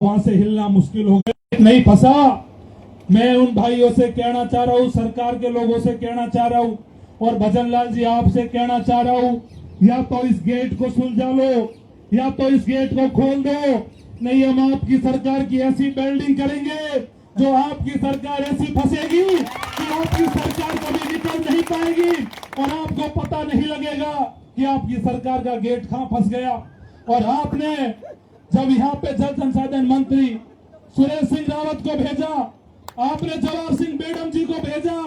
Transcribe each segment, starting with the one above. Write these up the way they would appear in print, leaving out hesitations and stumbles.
वहां से हिलना मुश्किल हो गया, नहीं फंसा। मैं उन भाइयों से कहना चाह रहा हूँ, सरकार के लोगों से कहना चाह रहा हूँ और भजन लाल जी आपसे कहना चाह रहा हूँ, या तो इस गेट को सुलझा लो या तो इस गेट को खोल दो, नहीं हम आपकी सरकार की ऐसी बिल्डिंग करेंगे जो आपकी सरकार ऐसी फंसेगी कि आपकी सरकार कभी निकल नहीं पाएगी और आपको पता नहीं लगेगा कि आपकी सरकार का गेट कहां फंस गया। और आपने जब यहाँ पे जल संसाधन मंत्री सुरेश सिंह रावत को भेजा, आपने जवाहर सिंह बेडम जी को भेजा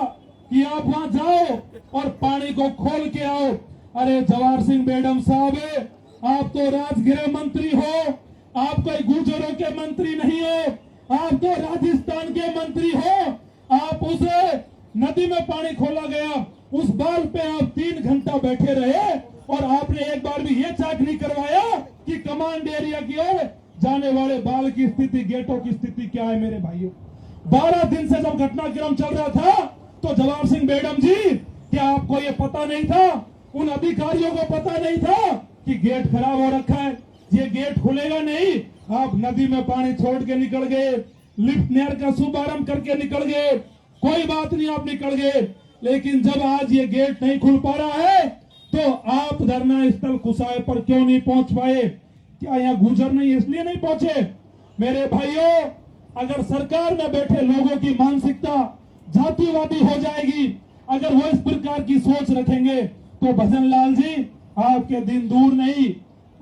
कि आप वहां जाओ और पानी को खोल के आओ। अरे जवाहर सिंह बेडम साहब, आप तो राजगृह मंत्री हो, आप कोई गुर्जरों के मंत्री नहीं हो, आप तो राजस्थान के मंत्री हो। आप उस नदी में पानी खोला गया उस बाल पे आप 3 घंटा बैठे रहे और आपने एक बार भी ये चेक नहीं करवाया कि कमांड एरिया की ओर जाने वाले बाल की स्थिति, गेटों की स्थिति क्या है। मेरे भाइयों, 12 दिन से जब घटनाक्रम चल रहा था तो जवाहर सिंह बेडम जी, क्या आपको ये पता नहीं था, उन अधिकारियों को पता नहीं था कि गेट खराब हो रखा है, ये गेट खुलेगा नहीं। आप नदी में पानी छोड़ के निकल गए, लिफ्ट नहर का शुभारंभ करके निकल गए, कोई बात नहीं, आप निकल गए। लेकिन जब आज ये गेट नहीं खुल पा रहा है तो आप धरना स्थल कुसाए पर क्यों नहीं पहुंच पाए? क्या यहाँ गुजर नहीं इसलिए नहीं पहुंचे? मेरे भाइयों, अगर सरकार में बैठे लोगों की मानसिकता जातिवादी हो जाएगी, अगर वो इस प्रकार की सोच रखेंगे तो भजन लाल जी आपके दिन दूर नहीं,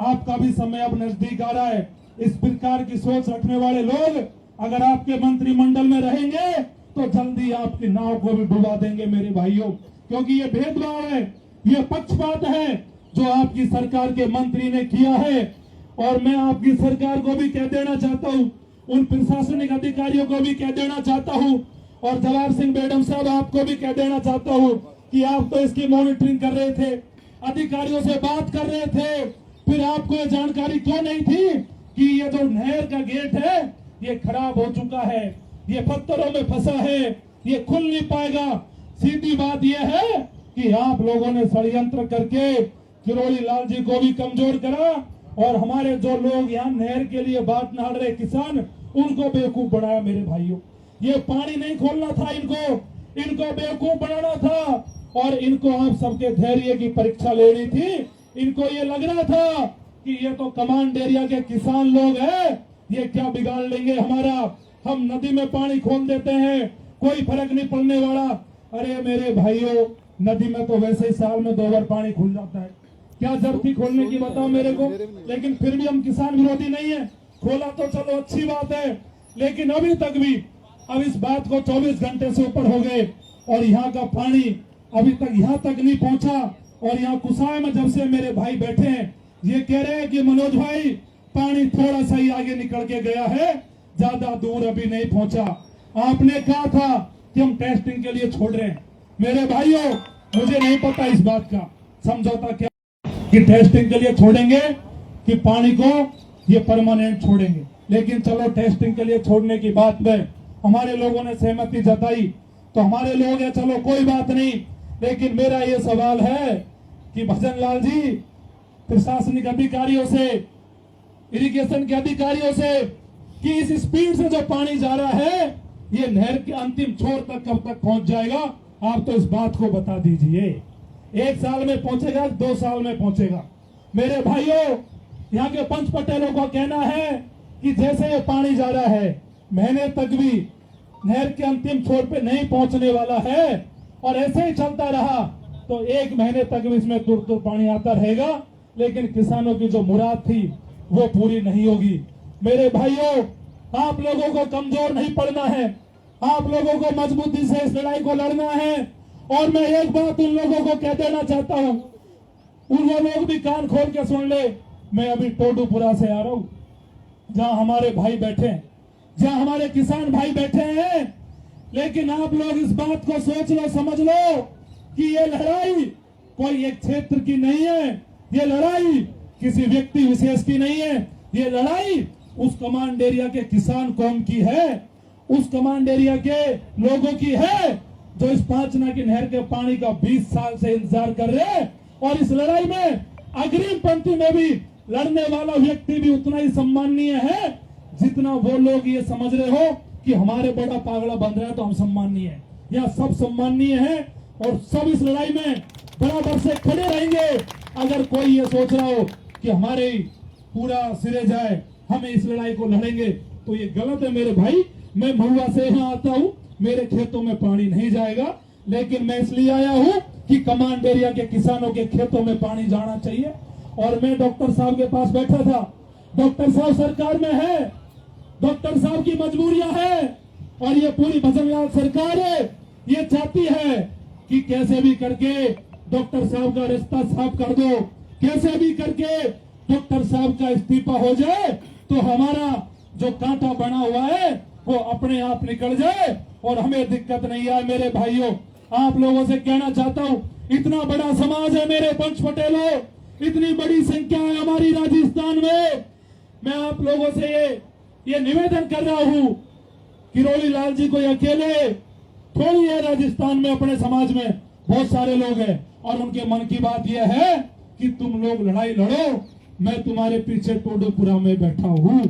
आपका भी समय अब नजदीक आ रहा है। इस प्रकार की सोच रखने वाले लोग अगर आपके मंत्रिमंडल में रहेंगे तो जल्दी आपकी नाव को भी डुबा देंगे मेरे भाइयों, क्योंकि ये भेदभाव है, ये पक्षपात है जो आपकी सरकार के मंत्री ने किया है। और मैं आपकी सरकार को भी कह देना चाहता हूँ, उन प्रशासनिक अधिकारियों को भी कह देना चाहता हूँ और जवाहर सिंह बेडम साहब आपको भी कह देना चाहता हूँ कि आप तो इसकी मॉनिटरिंग कर रहे थे, अधिकारियों से बात कर रहे थे, फिर आपको ये जानकारी क्यों नहीं थी कि ये जो नहर का गेट है ये खराब हो चुका है, ये पत्थरों में फंसा है, ये खुल नहीं पाएगा। सीधी बात ये है कि आप लोगों ने षड्यंत्र करके किरोड़ी लाल जी को भी कमजोर करा और हमारे जो लोग यहाँ नहर के लिए बात नाड़ रहे किसान, उनको बेवकूफ बनाया। मेरे भाइयों, ये पानी नहीं खोलना था, इनको बेवकूफ बनाना था और इनको आप सबके धैर्य की परीक्षा लेनी थी। इनको ये लग रहा था कि ये तो कमांड एरिया के किसान लोग हैं, ये क्या बिगाड़ लेंगे हमारा, हम नदी में पानी खोल देते हैं, कोई फर्क नहीं पड़ने वाला। अरे मेरे भाइयों, नदी में तो वैसे ही साल में 2 बार पानी खुल जाता है, क्या जरूरत थी खोलने की बताओ मेरे को। लेकिन फिर भी हम किसान विरोधी नहीं है, खोला तो चलो अच्छी बात है, लेकिन अभी तक भी अब इस बात को 24 घंटे से ऊपर हो गए और यहाँ का पानी अभी तक यहाँ तक नहीं पहुंचा। और यहाँ कुसाए में जब से मेरे भाई बैठे हैं, ये कह रहे हैं कि मनोज भाई पानी थोड़ा सा ही आगे निकल के गया है, ज्यादा दूर अभी नहीं पहुंचा। आपने कहा था कि हम टेस्टिंग के लिए छोड़ रहे हैं। मेरे भाइयों, मुझे नहीं पता इस बात का समझौता क्या कि टेस्टिंग के लिए छोड़ेंगे कि पानी को ये परमानेंट छोड़ेंगे, लेकिन चलो टेस्टिंग के लिए छोड़ने की बात में हमारे लोगों ने सहमति जताई तो हमारे लोग हैं, चलो कोई बात नहीं। लेकिन मेरा ये सवाल है कि भजन लाल जी, प्रशासनिक अधिकारियों से, इरिगेशन के अधिकारियों से, कि इस स्पीड से जो पानी जा रहा है ये नहर के अंतिम छोर तक कब तक पहुंच जाएगा, आप तो इस बात को बता दीजिए। 1 साल में पहुंचेगा, 2 साल में पहुंचेगा? मेरे भाइयों, यहाँ के पंच पटेलों का कहना है कि जैसे ये पानी जा रहा है महीने तक भी नहर के अंतिम छोर पे नहीं पहुंचने वाला है और ऐसे ही चलता रहा तो 1 महीने तक भी इसमें तुर पानी आता रहेगा, लेकिन किसानों की जो मुराद थी वो पूरी नहीं होगी। मेरे भाइयों, आप लोगों को कमजोर नहीं पड़ना है, आप लोगों को मजबूती से इस लड़ाई को लड़ना है। और मैं एक बात उन लोगों को कह देना चाहता हूं, उन लोग भी कान खोल के सुन ले। मैं अभी टोडूपुरा से आ रहा हूं, जहां हमारे भाई बैठे हैं, जहां हमारे किसान भाई बैठे हैं, लेकिन आप लोग इस बात को सोच लो, समझ लो कि ये लड़ाई कोई एक क्षेत्र की नहीं है, ये लड़ाई किसी व्यक्ति विशेष की नहीं है, ये लड़ाई उस कमांड एरिया के किसान कौम की है, उस कमांड एरिया के लोगों की है जो इस पांचना की नहर के पानी का 20 साल से इंतजार कर रहे हैं। और इस लड़ाई में अग्रिम पंक्ति में भी लड़ने वाला व्यक्ति भी उतना ही सम्माननीय है जितना वो लोग ये समझ रहे हो कि हमारे बड़ा पागड़ा बन रहा है तो हम सम्माननीय है, या सब सम्माननीय है और सब इस लड़ाई में बराबर से खड़े रहेंगे। अगर कोई ये सोच रहा हो कि हमारे पूरा सिरे जाए, हम इस लड़ाई को लड़ेंगे, तो ये गलत है मेरे भाई। मैं महुआ से यहाँ आता हूँ, मेरे खेतों में पानी नहीं जाएगा, लेकिन मैं इसलिए आया हूँ कि कमांड एरिया के किसानों के खेतों में पानी जाना चाहिए। और मैं डॉक्टर साहब के पास बैठा था, डॉक्टर साहब सरकार में है, डॉक्टर साहब की मजबूरियां है, और ये पूरी भजनलाल सरकार है, ये चाहती है कि कैसे भी करके डॉक्टर साहब का रास्ता साफ कर दो, कैसे भी करके डॉक्टर साहब का इस्तीफा हो जाए तो हमारा जो कांटा बना हुआ है वो अपने आप निकल जाए और हमें दिक्कत नहीं आए। मेरे भाइयों, आप लोगों से कहना चाहता हूँ, इतना बड़ा समाज है मेरे पंच पटेलों, इतनी बड़ी संख्या है हमारी राजस्थान में। मैं आप लोगों से ये निवेदन कर रहा हूँ, किरोड़ी लाल जी को अकेले थोड़ी है, राजस्थान में अपने समाज में बहुत सारे लोग हैं और उनके मन की बात यह है कि तुम लोग लड़ाई लड़ो, मैं तुम्हारे पीछे टोडोपुरा में बैठा हूँ,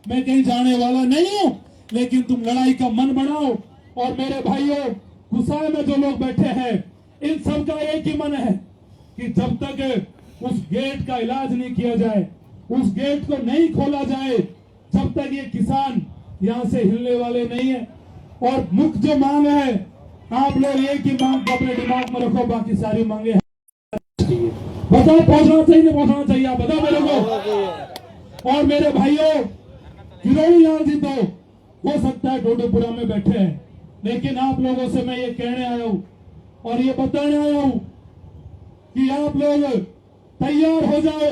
मैं कहीं जाने वाला नहीं हूँ, लेकिन तुम लड़ाई का मन बनाओ। और मेरे भाइयों, गुस्साए में जो लोग बैठे हैं, इन सब का एक ही मन है कि जब तक उस गेट का इलाज नहीं किया जाए, उस गेट को नहीं खोला जाए, जब तक ये किसान यहाँ से हिलने वाले नहीं है। और मुख्य जो मांग है, आप लोग एक ही मांग को अपने दिमाग में रखो, बाकी सारी मांगे बताओ पहुंचना चाहिए नहीं पहुंचना चाहिए, आप बताओ मेरे को। और मेरे भाइयों, किरोड़ी लाल जी तो हो सकता है टोडोपुरा में बैठे हैं, लेकिन आप लोगों से मैं ये कहने आया हूं और ये बताने आया हूं कि आप लोग तैयार हो जाओ।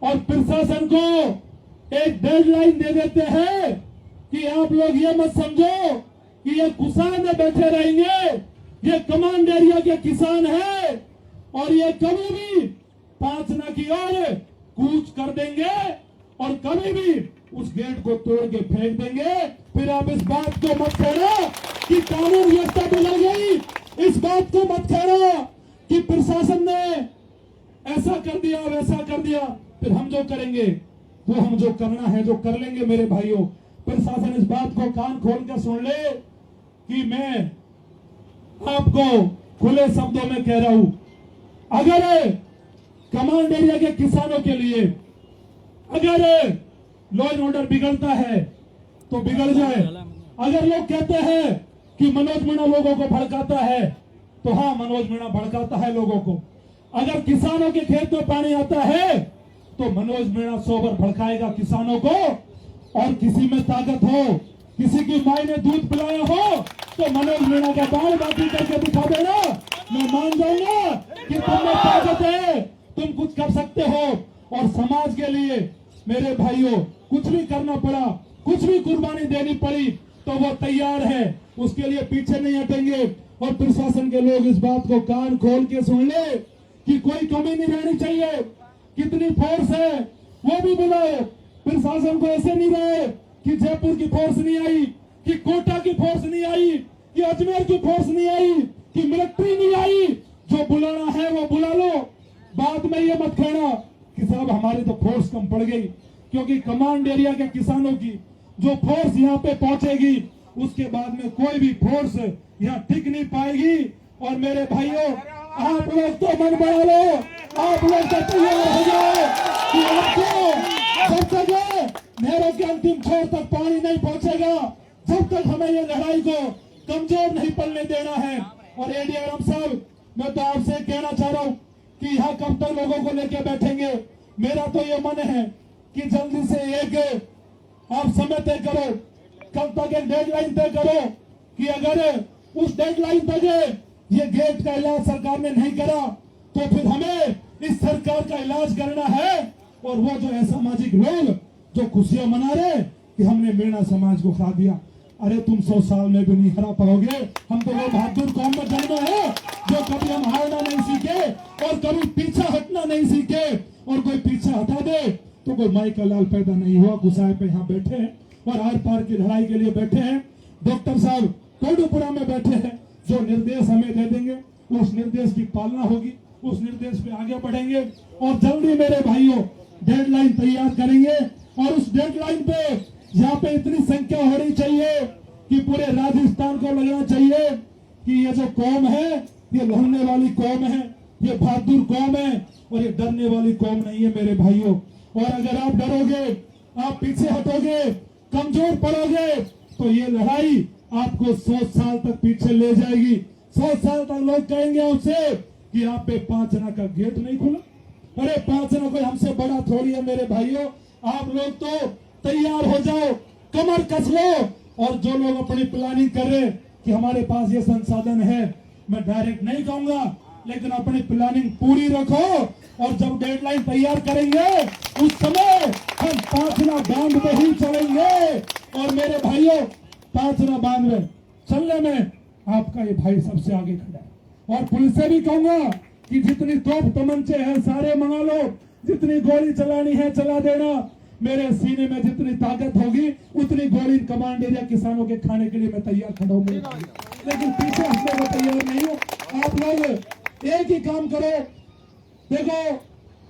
और प्रशासन को एक डेडलाइन दे देते हैं कि आप लोग ये मत समझो कि ये गुस्सा में बैठे रहेंगे, ये कमांड एरिया के किसान हैं और ये कभी भी पांचना की ओर कूच कर देंगे और कभी भी उस गेट को तोड़ के फेंक देंगे। फिर आप इस बात को मत कहना कि कानून व्यवस्था बिगड़ गई, इस बात को मत कहना कि प्रशासन ने ऐसा कर दिया वैसा कर दिया। फिर हम जो करेंगे वो हम जो करना है जो कर लेंगे। मेरे भाइयों, प्रशासन इस बात को कान खोल कर सुन ले कि मैं आपको खुले शब्दों में कह रहा हूं, अगर कमांड एरिया के किसानों के लिए अगर लॉ एंड ऑर्डर बिगड़ता है तो बिगड़ जाए। अगर लोग कहते हैं कि मनोज मीणा लोगों को भड़काता है, तो हाँ, मनोज मीणा भड़काता है लोगों को। अगर किसानों के खेत में पानी आता है तो मनोज मीणा 100 बार भड़काएगा किसानों को। और किसी में ताकत हो, किसी की माई ने दूध पिलाया हो, तो मनोज मीणा का बाल बाकी करके दिखा देना, मैं मान जाऊंगा कि तुम में ताकत है, तुम कुछ कर सकते हो। और समाज के लिए मेरे भाइयों, कुछ भी करना पड़ा, कुछ भी कुर्बानी देनी पड़ी, तो वो तैयार है, उसके लिए पीछे नहीं हटेंगे। और प्रशासन के लोग इस बात को कान खोल के सुन ले कि कोई कमी नहीं रहनी चाहिए। कितनी फोर्स है वो भी बुलाओ, प्रशासन को ऐसे नहीं रहे कि जयपुर की फोर्स नहीं आई, कि कोटा की फोर्स नहीं आई, कि अजमेर की फोर्स नहीं आई, कि मिलिट्री नहीं आई। जो बुलाना है वो बुला लो। बाद में ये मत कहना कि साहब हमारी तो फोर्स कम पड़ गई, क्योंकि कमांड एरिया के किसानों की जो फोर्स यहाँ पे पहुंचेगी, उसके बाद में कोई भी फोर्स यहाँ टिक नहीं पाएगी। और मेरे भाइयों, आप लोग तो मन बढ़ा लो, आप लोग तो तैयार हो जाओ कि आपको जब तक नहरों के अंतिम छोर तक पानी नहीं पहुंचेगा, जब तक हमें ये लड़ाई को कमजोर नहीं पड़ने देना है। और एडीआरएम साहब, मैं तो आपसे कहना चाह रहा हूँ कि यहाँ कब तक लोगों को लेके बैठेंगे। मेरा तो ये मन है कि जल्दी से एक आप समय तय करो, कब तक एक डेडलाइन तय करो कि अगर उस डेडलाइन तक ये गेट का इलाज सरकार ने नहीं करा तो फिर हमें इस सरकार का इलाज करना है। और वो जो है सामाजिक लोग जो खुशियां मना रहे कि हमने मीणा समाज को खा दिया, अरे तुम 100 साल में भी नहीं हरा पाओगे। हम तो वो बहादुर कौम में जन्मे हैं जो कभी हम हारना नहीं सीखे और कभी पीछा हटना नहीं सीखे। और कोई पीछा हटा दे तो कोई माई का लाल पैदा नहीं हुआ। गुस्साए पे यहाँ बैठे हैं और आर पार की लड़ाई के लिए बैठे हैं। डॉक्टर साहब टोडोपुरा में बैठे हैं, जो निर्देश हमें दे देंगे उस निर्देश की पालना होगी, उस निर्देश पे आगे बढ़ेंगे। और जल्दी मेरे भाइयों डेडलाइन तैयार करेंगे और उस डेडलाइन पे यहाँ पे इतनी संख्या होनी चाहिए कि पूरे राजस्थान को लगना चाहिए कि ये जो कौम है ये लड़ने वाली कौम है, ये बहादुर कौम है और ये डरने वाली कौम नहीं है मेरे भाइयों। और अगर आप डरोगे, आप पीछे हटोगे, कमजोर पड़ोगे तो ये लड़ाई आपको 100 साल तक पीछे ले जाएगी। 100 साल तक लोग कहेंगे आपसे कि आप पे 5 आना का गेट नहीं खुला। अरे 5 आना कोई हमसे बड़ा थोड़ी है मेरे भाइयों। आप लोग तो तैयार हो जाओ, कमर कस लो। और जो लोग अपनी प्लानिंग कर रहे कि हमारे पास ये संसाधन है, मैं डायरेक्ट नहीं कहूंगा, लेकिन अपनी प्लानिंग पूरी रखो और जब डेडलाइन तैयार करेंगे उस समय हम 5 आना बांध में ही चलेंगे। और मेरे भाइयों 5 आना बांध में चलने में आपका ये भाई सबसे आगे खड़ा है। और पुलिस से भी कहूंगा कि जितनी तोप तमंचे हैं सारे मंगा लो, जितनी गोली चलानी है चला देना। मेरे सीने में जितनी ताकत होगी उतनी गोली कमांड एरिया किसानों के खाने के लिए मैं तैयार खड़ा हूं, लेकिन पीछे हटने को तैयार नहीं हूं। आप लोग एक ही काम करो, देखो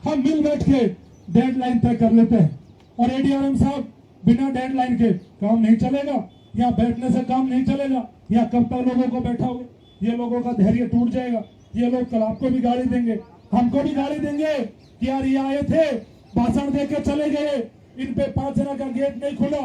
हम मिल बैठ के डेडलाइन तय कर लेते हैं। और एडीआरएम साहब बिना डेडलाइन के काम नहीं चलेगा, यहाँ बैठने से काम नहीं चलेगा। यहाँ कब तक लोगों को बैठाओगे? ये लोगों का धैर्य टूट जाएगा। ये लोग कल आपको भी गाली देंगे, हमको भी गाली देंगे कि यार ये आए थे भाषण देकर चले गए, इन पे 5 आना का गेट नहीं खुला।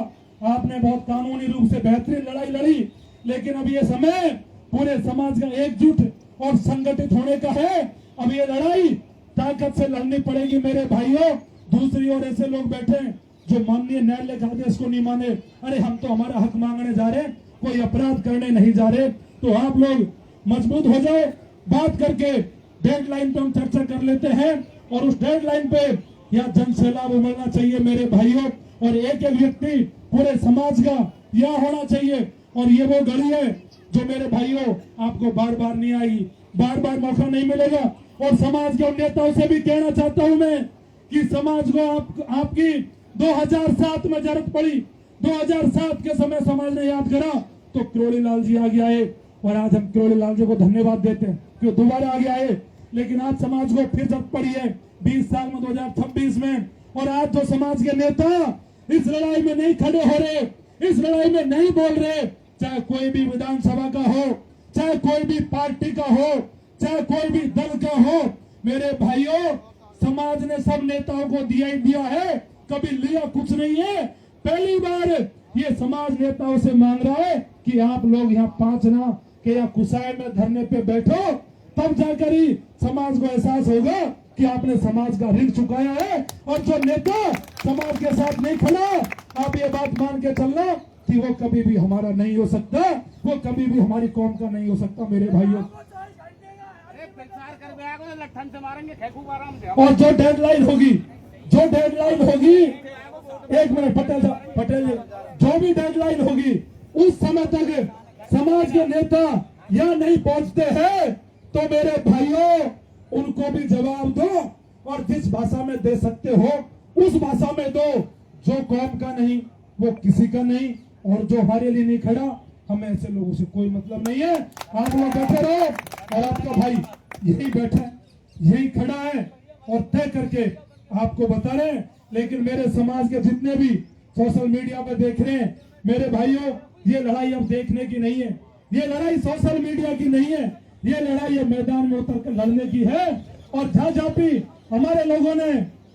आपने बहुत कानूनी रूप से बेहतरीन लड़ाई लड़ी, लेकिन अब ये समय पूरे समाज का एकजुट और संगठित होने का है। अब ये लड़ाई ताकत से लड़नी पड़ेगी मेरे भाइयों। दूसरी ओर ऐसे लोग बैठे जो माननीय न्यायालय के आदेश को नहीं माने। अरे हम तो हमारा हक मांगने जा रहे, कोई अपराध करने नहीं जा रहे। तो आप लोग मजबूत हो जाओ, बात करके डेडलाइन पे हम चर्चा कर लेते हैं। और उस डेडलाइन पे यहाँ जन सैलाब उमड़ना चाहिए मेरे भाइयों। और एक एक व्यक्ति पूरे समाज का यह होना चाहिए। और ये वो घड़ी है जो मेरे भाइयों आपको बार बार नहीं आएगी, बार बार मौका नहीं मिलेगा। और समाज के नेताओं से भी कहना चाहता हूं मैं कि समाज को आपकी 2007 में जरूरत पड़ी। 2007 के समय समाज ने याद करा तो किरोड़ी लाल जी आगे आए। और आज हम किरोड़ी लाल जी को धन्यवाद देते हैं कि दोबारा आगे आए। लेकिन आज समाज को फिर जरूरत पड़ी है 20 साल में, 2026 में। और आज जो समाज के नेता इस लड़ाई में नहीं खड़े हो रहे, इस लड़ाई में नहीं बोल रहे, चाहे कोई भी विधानसभा का हो, चाहे कोई भी पार्टी का हो, चाहे कोई भी दल का हो, मेरे भाइयों समाज ने सब नेताओं को दिया ही दिया है, कभी लिया कुछ नहीं है। पहली बार ये समाज नेताओं से मांग रहा है कि आप लोग यहाँ 5 आना के यहाँ कुसाई में धरने पे बैठो, तब जाकर ही समाज को एहसास होगा कि आपने समाज का ऋण चुकाया है। और जो नेता समाज के साथ नहीं खड़ा, आप ये बात मान के चलना कि वो कभी भी हमारा नहीं हो सकता, वो कभी भी हमारी कौम का नहीं हो सकता मेरे भाइयों। और जो डेडलाइन होगी, एक मिनट पटेल जी, जो भी डेडलाइन होगी उस समय तक समाज के नेता यहाँ नहीं पहुंचते हैं तो मेरे भाइयों उनको भी जवाब दो। और जिस भाषा में दे सकते हो उस भाषा में दो। जो कौम का नहीं वो किसी का नहीं, और जो हमारे लिए नहीं खड़ा, हमें ऐसे लोगों से कोई मतलब नहीं है। आप लोग बैठे रहो और आपका भाई यही बैठा है, यही खड़ा है और तय करके आपको बता रहे हैं। लेकिन मेरे समाज के जितने भी सोशल मीडिया पे देख रहे हैं मेरे भाइयों, ये लड़ाई अब देखने की नहीं है, ये लड़ाई सोशल मीडिया की नहीं है, ये लड़ाई ये मैदान में उतर कर लड़ने की है। और जहां जहां भी हमारे लोगों ने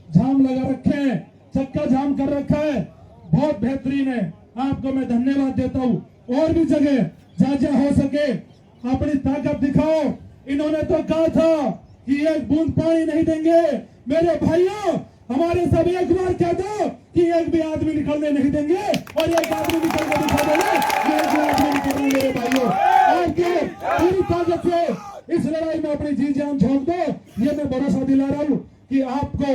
जाम लगा रखे हैं, चक्का जाम कर रखा है, बहुत बेहतरीन है, आपको मैं धन्यवाद देता हूँ। और भी जगह जहां जहां हो सके अपनी ताकत दिखाओ। इन्होंने तो कहा था कि एक बूंद पानी नहीं देंगे। मेरे भाइयों हमारे सब एक बार कह दो कि एक भी आदमी निकलने नहीं देंगे, और एक आदमी निकल कर दिखा देंगे, एक भी आदमी निकलने। मेरे भाइयों आपके पूरी ताकत से इस लड़ाई में अपनी जी जान झोंक दो। ये मैं भरोसा दिला रहा हूँ कि आपको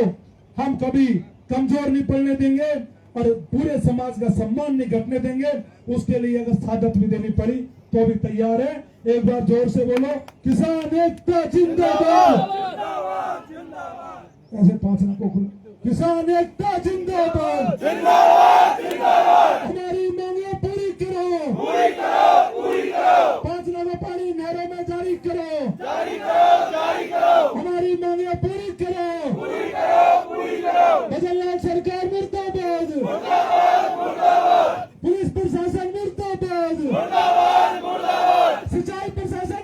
हम कभी कमजोर नहीं पड़ने देंगे और पूरे समाज का सम्मान नहीं घटने देंगे। उसके लिए अगर सादत भी देनी पड़ी तो भी तैयार है। एक बार जोर से बोलो, किसान एकता जिंदाबाद। ऐसे 5 आना को खुला, किसान एकता जिंदाबाद, जिंदाबाद जिंदाबाद। हमारी मांगे पूरी करो, पूरी करो, पूरी करो। 5 आना को पानी नहरों में जारी करो, जारी करो, जारी करो। हमारी मांगे पूरी करो, पूरी करो, पूरी करो। भजन लाल सरकार मुर्दाबाद, मुर्दाबाद, मुर्दाबाद। प्रशासन मुर्दाबाद, सिंचाई प्रशासन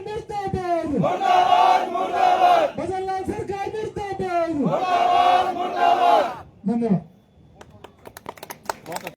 मुर्दाबाद, भजन लाल सरकार मुर्दाबाद। धन्यवाद।